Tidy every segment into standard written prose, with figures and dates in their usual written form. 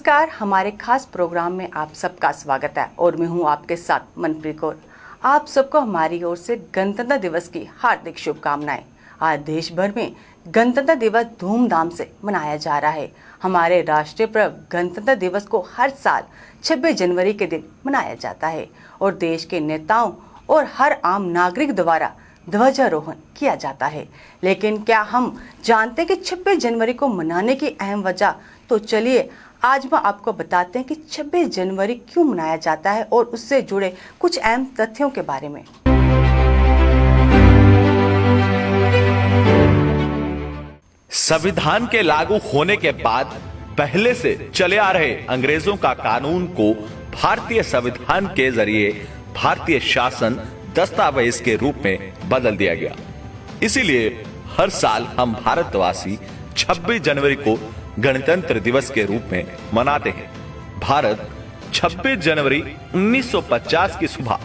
नमस्कार, हमारे खास प्रोग्राम में आप सबका स्वागत है और मैं हूं आपके साथ मनप्रीत कौर। आप सबको हमारी ओर से गणतंत्र दिवस की हार्दिक शुभकामनाएं। आज देश भर में गणतंत्र दिवस धूमधाम से मनाया जा रहा है। हमारे राष्ट्रीय पर्व गणतंत्र दिवस को हर साल 26 जनवरी के दिन मनाया जाता है और देश के नेताओं और हर आम नागरिक द्वारा ध्वजारोहण किया जाता है। लेकिन क्या हम जानते हैं कि 26 जनवरी को मनाने की अहम वजह? तो चलिए आज हम आपको बताते हैं कि 26 जनवरी क्यों मनाया जाता है और उससे जुड़े कुछ अहम तथ्यों के बारे में। संविधान के लागू होने के बाद पहले से चले आ रहे अंग्रेजों का कानून को भारतीय संविधान के जरिए भारतीय शासन दस्तावेज के रूप में बदल दिया गया। इसीलिए हर साल हम भारतवासी 26 जनवरी को गणतंत्र दिवस के रूप में मनाते हैं। भारत 26 जनवरी 1950 की सुबह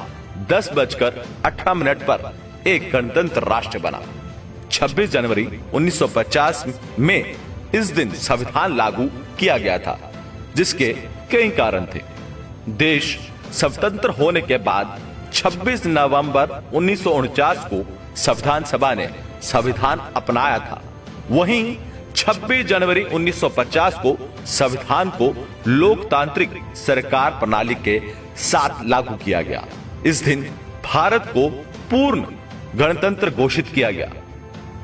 10:18 पर एक गणतंत्र राष्ट्र बना। 26 जनवरी 1950 में इस दिन संविधान लागू किया गया था, जिसके कई कारण थे। देश स्वतंत्र होने के बाद 26 नवंबर 1949 को संविधान सभा ने संविधान अपनाया था। वहीं 26 जनवरी 1950 को संविधान को लोकतांत्रिक सरकार प्रणाली के साथ लागू किया गया। इस दिन भारत को पूर्ण गणतंत्र घोषित किया गया।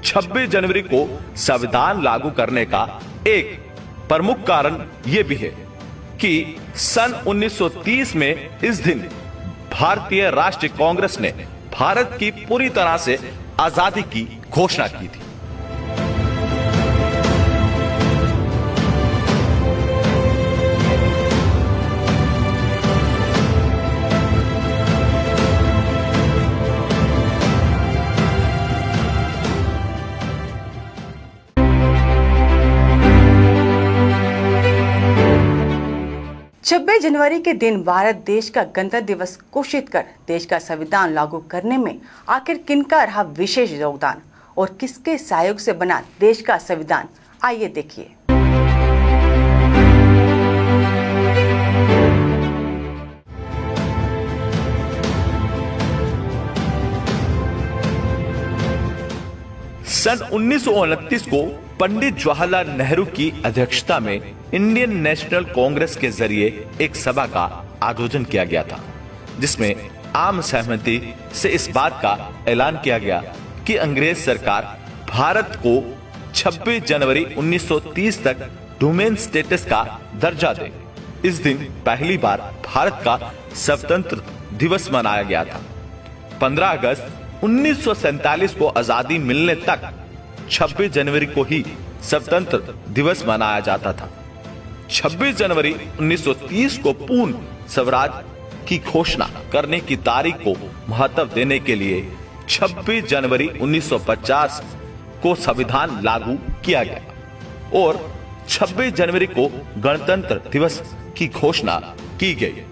26 जनवरी को संविधान लागू करने का एक प्रमुख कारण यह भी है कि सन 1930 में इस दिन भारतीय राष्ट्रीय कांग्रेस ने भारत की पूरी तरह से आजादी की घोषणा की थी। छब्बीस जनवरी के दिन भारत देश का गणतंत्र दिवस घोषित कर देश का संविधान लागू करने में आखिर किनका रहा विशेष योगदान और किसके सहयोग से बना देश का संविधान? आइए देखिए। सन 1929 को पंडित जवाहरलाल नेहरू की अध्यक्षता में इंडियन नेशनल कांग्रेस के जरिए एक सभा का आयोजन किया गया था, जिसमें आम सहमति से इस बात का ऐलान किया गया कि अंग्रेज सरकार भारत को 26 जनवरी 1930 तक डोमेन स्टेटस का दर्जा दे। इस दिन पहली बार भारत का स्वतंत्र दिवस मनाया गया था। 15 अगस्त 1947 को आजादी मिलने तक 26 जनवरी को ही स्वतंत्र दिवस मनाया जाता था। 26 जनवरी 1930 को पूर्ण स्वराज की घोषणा करने की तारीख को महत्व देने के लिए 26 जनवरी 1950 को संविधान लागू किया गया और 26 जनवरी को गणतंत्र दिवस की घोषणा की गई।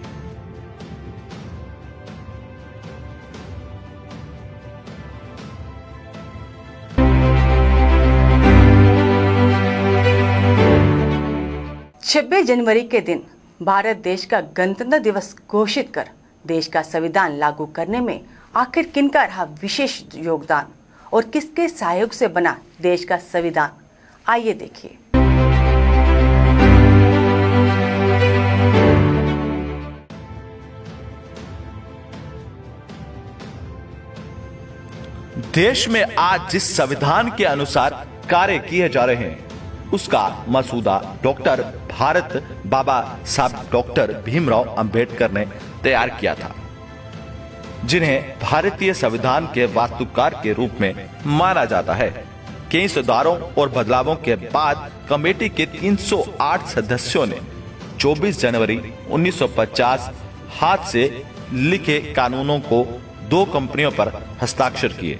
छब्बीस जनवरी के दिन भारत देश का गणतंत्र दिवस घोषित कर देश का संविधान लागू करने में आखिर किनका रहा विशेष योगदान और किसके सहयोग से बना देश का संविधान? आइए देखिए। देश में आज जिस संविधान के अनुसार कार्य किए जा रहे हैं, उसका मसूदा डॉक्टर भारत बाबा साहब डॉक्टर भीमराव अंबेडकर ने तैयार किया था, जिन्हें भारतीय संविधान के वास्तुकार के रूप में माना जाता है। कई सुधारों और बदलावों के बाद कमेटी के 308 सदस्यों ने 24 जनवरी 1950 हाथ से लिखे कानूनों को 2 कंपनियों पर हस्ताक्षर किए,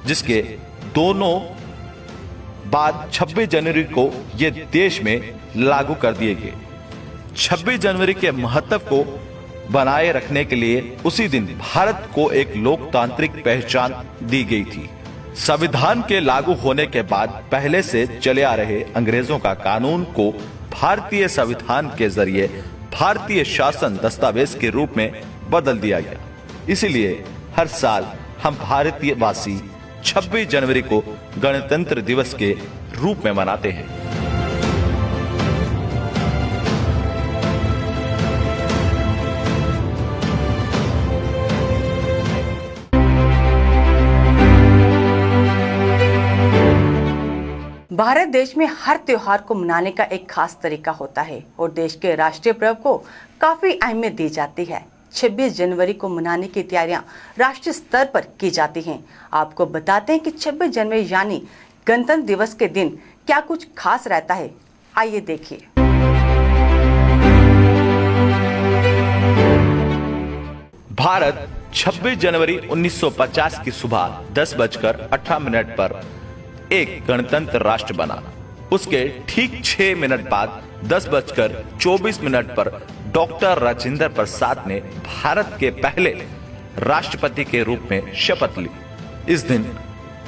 जिसके दोनों बाद 26 जनवरी को ये देश में लागू कर दिए गए। 26 जनवरी के महत्व को बनाए रखने के लिए उसी दिन भारत को एक लोकतांत्रिक पहचान दी गई थी। संविधान के लागू होने के बाद पहले से चले आ रहे अंग्रेजों का कानून को भारतीय संविधान के जरिए भारतीय शासन दस्तावेज के रूप में बदल दिया गया। इसीलिए हर साल हम भारतीय वासी 26 जनवरी को गणतंत्र दिवस के रूप में मनाते हैं। भारत देश में हर त्योहार को मनाने का एक खास तरीका होता है और देश के राष्ट्रीय पर्व को काफी अहमियत दी जाती है। 26 जनवरी को मनाने की तैयारियां राष्ट्रीय स्तर पर की जाती हैं। आपको बताते हैं कि 26 जनवरी यानी गणतंत्र दिवस के दिन क्या कुछ खास रहता है, आइए देखिए। भारत 26 जनवरी 1950 की सुबह 10:18 पर एक गणतंत्र राष्ट्र बना। उसके ठीक 6 मिनट बाद 10:24 पर डॉक्टर राजेंद्र प्रसाद ने भारत के पहले राष्ट्रपति के रूप में शपथ ली। इस दिन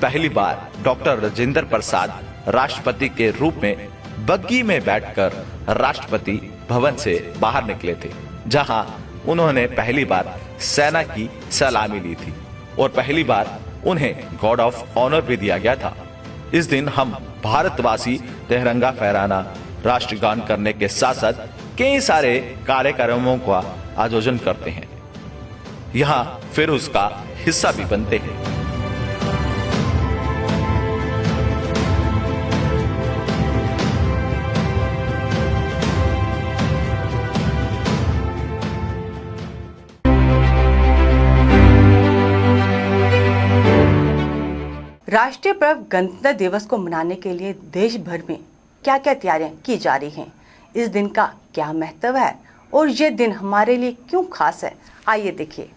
पहली बार डॉक्टर राजेंद्र प्रसाद राष्ट्रपति के रूप में बग्गी में बैठकर राष्ट्रपति भवन से बाहर निकले थे, जहां उन्होंने पहली बार सेना की सलामी ली थी और पहली बार उन्हें गॉर्ड ऑफ ऑनर भी दिया गया था। इस दिन हम भारतवासी तिरंगा फहराना, राष्ट्रगान करने के साथ साथ कई सारे कार्यक्रमों का आयोजन करते हैं। यहाँ फिर उसका हिस्सा भी बनते हैं। राष्ट्रीय पर्व गणतंत्र दिवस को मनाने के लिए देश भर में क्या क्या तैयारियां की जा रही हैं, इस दिन का क्या महत्व है और ये दिन हमारे लिए क्यों खास है, आइए देखिए।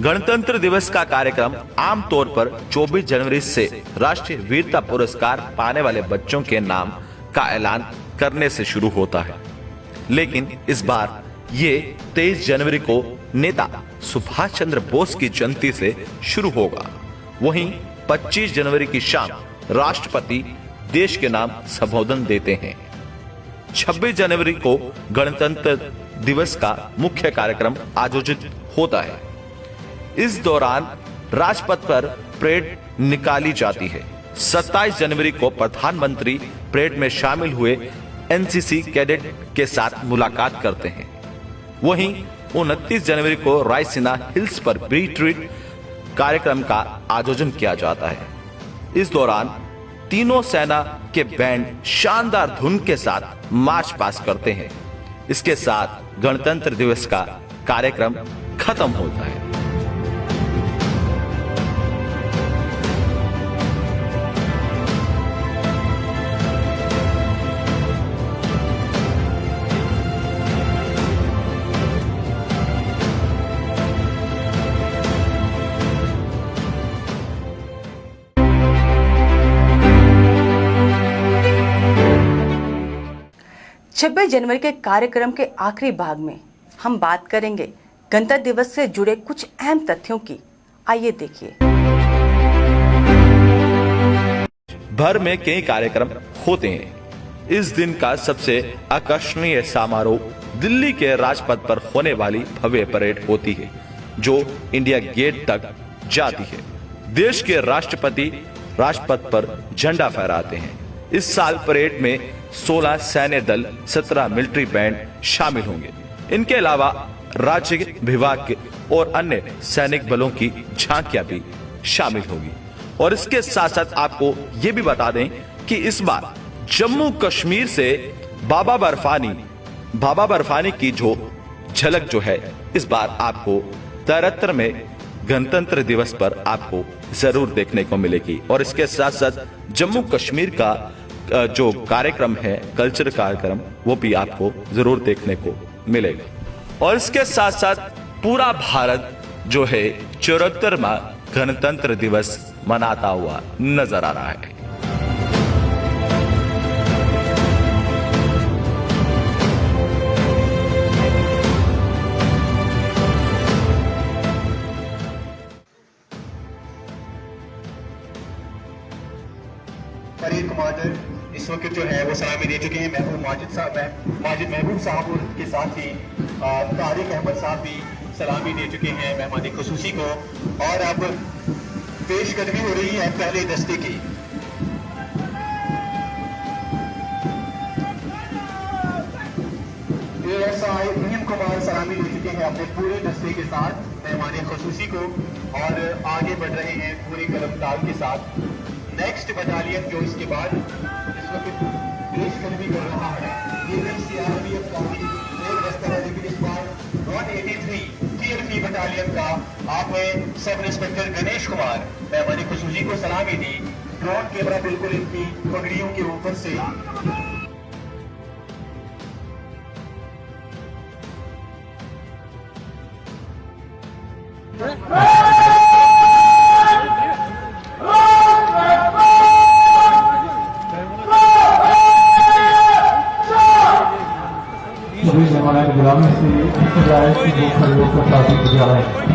गणतंत्र दिवस का कार्यक्रम आमतौर पर 24 जनवरी से राष्ट्रीय वीरता पुरस्कार पाने वाले बच्चों के नाम का ऐलान करने से शुरू होता है, लेकिन इस बार ये 23 जनवरी को नेता सुभाष चंद्र बोस की जयंती से शुरू होगा। वहीं 25 जनवरी की शाम राष्ट्रपति देश के नाम संबोधन देते हैं। 26 जनवरी को गणतंत्र दिवस का मुख्य कार्यक्रम आयोजित होता है। इस दौरान राजपथ पर परेड निकाली जाती है। 27 जनवरी को प्रधानमंत्री परेड में शामिल हुए एनसीसी कैडेट के साथ मुलाकात करते हैं। वहीं 29 जनवरी को रायसीना हिल्स पर रिट्रीट कार्यक्रम का आयोजन किया जाता है। इस दौरान तीनों सेना के बैंड शानदार धुन के साथ मार्च पास करते हैं। इसके साथ गणतंत्र दिवस का कार्यक्रम खत्म होता है। छब्बीस जनवरी के कार्यक्रम के आखिरी भाग में हम बात करेंगे गणतंत्र दिवस से जुड़े कुछ अहम तथ्यों की, आइए देखिए। भर में कई कार्यक्रम होते हैं। इस दिन का सबसे आकर्षणीय समारोह दिल्ली के राजपथ पर होने वाली भव्य परेड होती है, जो इंडिया गेट तक जाती है। देश के राष्ट्रपति राजपथ पर झंडा फहराते हैं। इस साल परेड में 16 सैन्य दल, 17 मिलिट्री बैंड शामिल होंगे। इनके अलावा राज्य विभाग और अन्य सैनिक बलों की झांकियां भी शामिल होगी। और इसके साथ साथ आपको ये भी बता दें कि इस बार जम्मू कश्मीर से बाबा बर्फानी की जो झलक जो है इस बार आपको तरहत्तर में गणतंत्र दिवस पर आपको जरूर देखने को मिलेगी। और इसके साथ साथ जम्मू कश्मीर का जो कार्यक्रम है, कल्चर कार्यक्रम, वो भी आपको जरूर देखने को मिलेगा। और इसके साथ साथ पूरा भारत जो है 74वां गणतंत्र दिवस मनाता हुआ नजर आ रहा है। परेड कमांडर इस वक्त जो है वो सलामी दे चुके हैं। माजिद महबूब साहब और के साथ ही तारिक अहमद साहब भी सलामी दे चुके हैं मेहमान खुसूसी को। और अब पेशकदमी हो रही है पहले दस्ते की। ASI भीम कुमार सलामी दे चुके हैं अपने पूरे दस्ते के साथ मेहमान खुसूसी को और आगे बढ़ रहे हैं पूरे कलमताल के साथ। नेक्स्ट बटालियन जो इसके बाद इस वक्त पेशकदमी कर रहा है ये भी CRPF का ही एक दस्ता है, लेकिन इस बार 183 TLP बटालियन का आपने सब इंस्पेक्टर गणेश कुमार मेहमान खुसूसी को सलामी दी। ड्रोन कैमरा बिल्कुल इनकी पगड़ियों के ऊपर से सभी मेहमान गुलामी से इंतजार है कि वो सहयोग का काफी गुजारा है।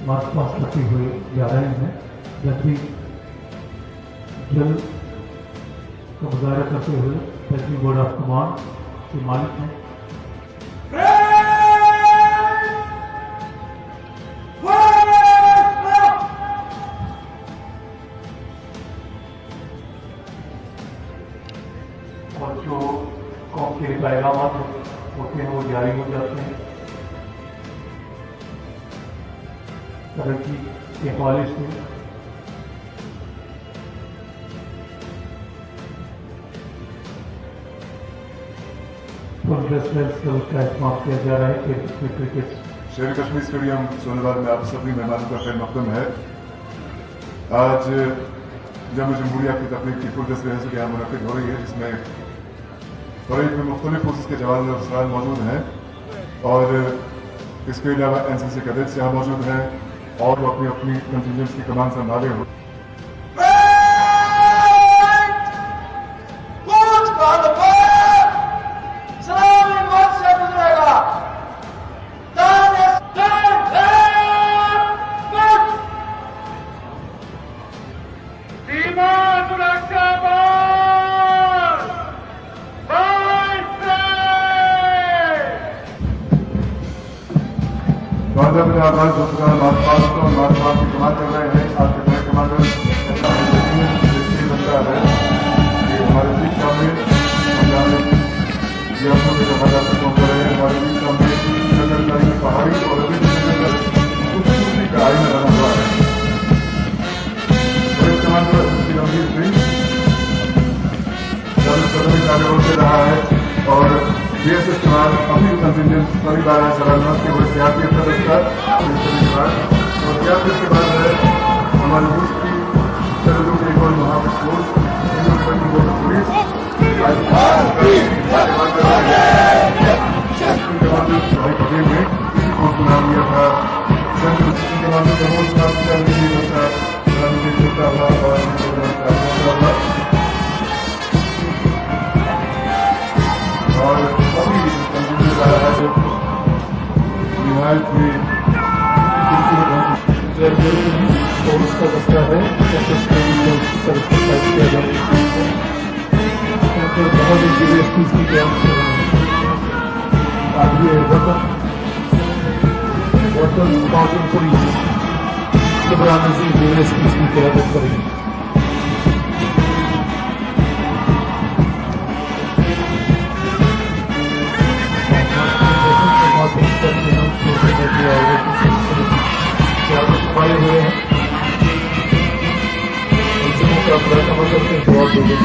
मार्च पास करते हुए जा रहे हैं, जबकि जल का मुजाहरा करते हुए सेंट्रल बोर्ड ऑफ कमांड के मालिक हैं। और जो कौम के पैगाम होते हैं वो जारी हो जाते हैं। तरक्की के हवाले से उसका इस्तेमाल किया जा रहा है। क्रिकेट शेर कश्मीर स्टेडियम सोनेवाल में आप सभी मेहमानों का खैर मकदम है। आज जब जमहूरिया की तकलीफ की फुल दस्त रिहर्सल यहाँ मुनक़िद हो रही है, जिसमें परेड में मुख्तलिफ फोर्सेस के जवान और अफसरान मौजूद हैं और इसके अलावा NCC कैडेट्स यहाँ मौजूद हैं और वो अपनी अपनी कंटिजेंट्स की कमान संभाले हुए। आवाज की कमान कर रहे हैं। आपके बड़े कमांडर लगता है कि हमारे बीच सामने पहुंच रहे हैं। हमारे बीच सामने पहाड़ी और अभी खूबसूरती का आईना बना हुआ है। बड़े कमांडर गंभीर सिंह कार्य होते रहा है और BSF के बाद अभी कंटिजेंट कई बार है सलामत के वो CRPF का दस्ता के बाद और CRPF के बाद है हमारे देश की सरहदों के एक और महाविश फोर्स पुलिस भाई पटेल ने इसी फोर्स को नाम दिया था। सेंट्रल सिस्टम कमांडर कमोल और निहायत में फोर्स का दस्ता है। किया जा रहा है। बहुत यूनिवर्सिटीज की कैंप आज ये वतन स्काउटिंग पुलिस इमरान नजीर यूनिवर्सिटीज की क्यादत करेंगे। पाए हुए हैं का प्रथम करके जवाब देंगे।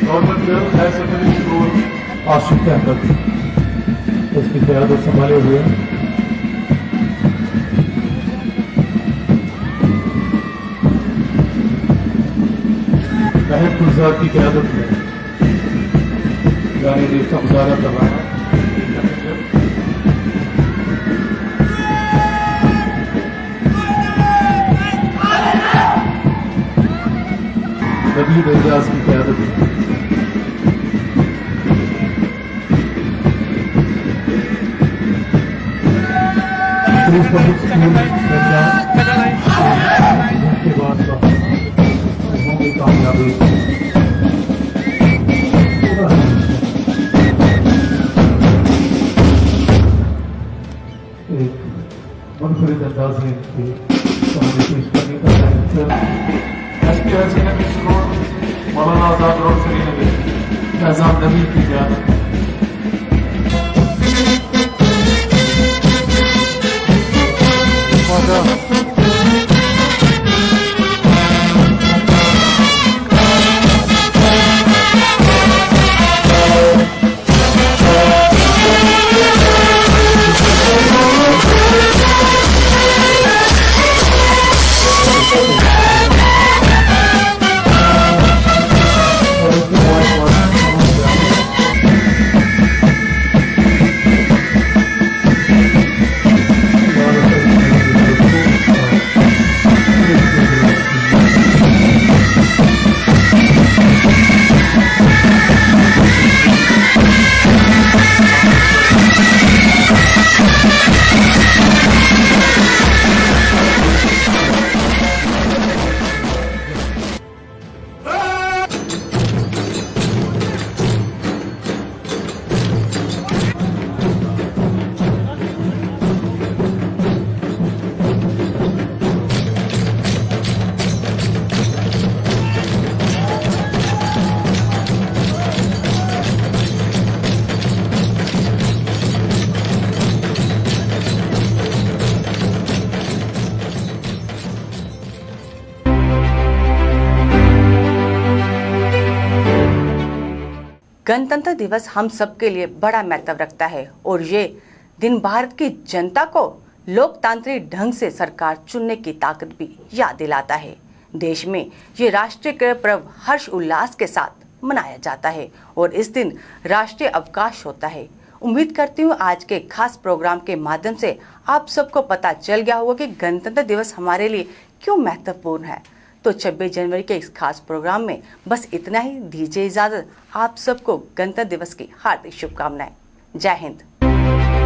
Government girls higher secondary school आशिक के अंदर उसकी क्यादत संभाले हुए हैं। महब गुलजार की क्यादत में गाने देश का मुजाहरा कर रहा है। नबी एजाज की क्यादत में पब्लिक स्कूल के बाद होंगे कामयाबी। एक मुनफरिद अंदाज में कहानी पेश करने का SPI secondary school Maulana Azad road Srinagar Faizan नबी की क्यादत। गणतंत्र दिवस हम सबके लिए बड़ा महत्व रखता है और ये दिन भारत की जनता को लोकतांत्रिक ढंग से सरकार चुनने की ताकत भी याद दिलाता है। देश में ये राष्ट्रीय पर्व हर्ष उल्लास के साथ मनाया जाता है और इस दिन राष्ट्रीय अवकाश होता है। उम्मीद करती हूँ आज के खास प्रोग्राम के माध्यम से आप सबको पता चल गया होगा कि गणतंत्र दिवस हमारे लिए क्यों महत्वपूर्ण है। तो 26 जनवरी के इस खास प्रोग्राम में बस इतना ही। दीजिए इजाजत। आप सबको गणतंत्र दिवस की हार्दिक शुभकामनाएं। जय हिंद।